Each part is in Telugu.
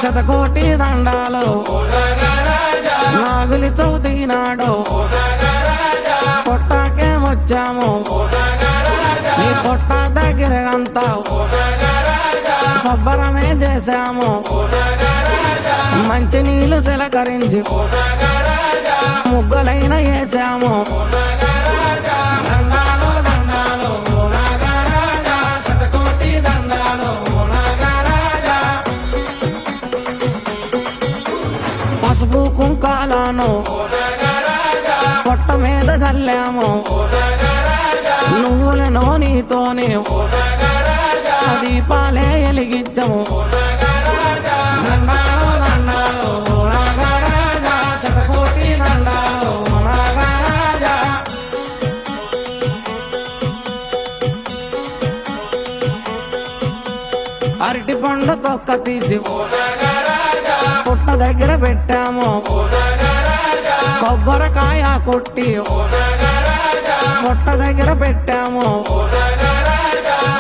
శతకోటి దండాలు నాగులి చవితి నాడు పొట్టాకేమొచ్చాము నీ పొట్ట దగ్గరంతా శుభ్రమే చేశాము మంచి నీళ్లు చిలకరించి ముగ్గులైన వేసాము దండాలు దండాలు నాగరాజా శతకోటి దండాలు నాగరాజా పసుపు కుంకాలను పొట్ట మీద చల్లాము నువ్వుల నూనెతోనే దీపాలే వెలిగించము దండాలు దండాలు నాగరాజా శతకోటి దండాలు నాగరాజా అరటి పండు తొక్క తీసి పుట్ట దగ్గర పెట్టాము కొబ్బరికాయ కొట్టి పుట్ట దగ్గర పెట్టాము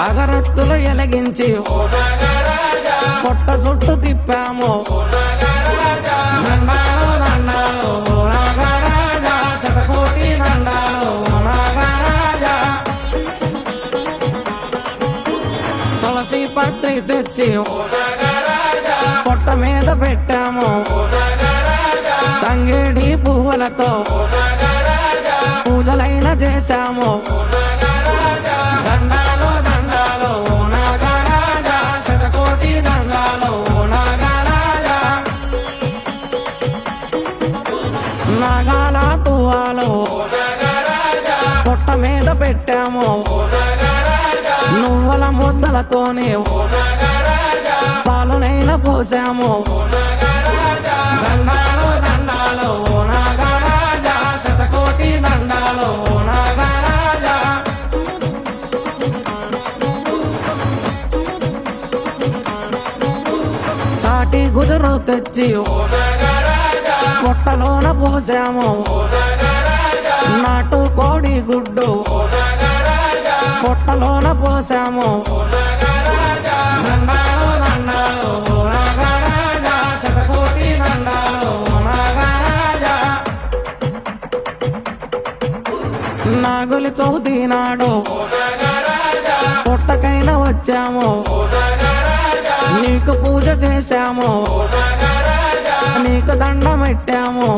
అగరత్తులు ఎలిగించి పుట్ట చుట్టూ తిప్పాము దండాలు దండాలు నాగరాజా శతకోటి దండాలు నాగరాజా తులసి పత్రి తెచ్చి పుట్ట మీద పెట్టాము తంగేడి పువ్వులతో పూజలైన చేశాము దండాలు దండాలు నాగరాజా శతకోటి దండాలు నాగరాజా నాగాల తువ్వాలు పుట్ట మీద పెట్టాము నువ్వుల ముద్దలతోనే పాలునైనా పోసాము దండాలు దండాలు నాగరాజా శతకోటి దండాలు నాగరాజా తాటి గుజరు తెచ్చి పొట్టలోన పోసాము నాటు కోడి గుడ్డు పొట్టలోన పోసాము దండాలు దండాలు నాగరాజా శతకోటి దండాలు నాగరాజా నాగులి చవితి నాడు పుట్టకైనా వచ్చాము నీకు పూజ చేశాము నీకు దండం పెట్టాము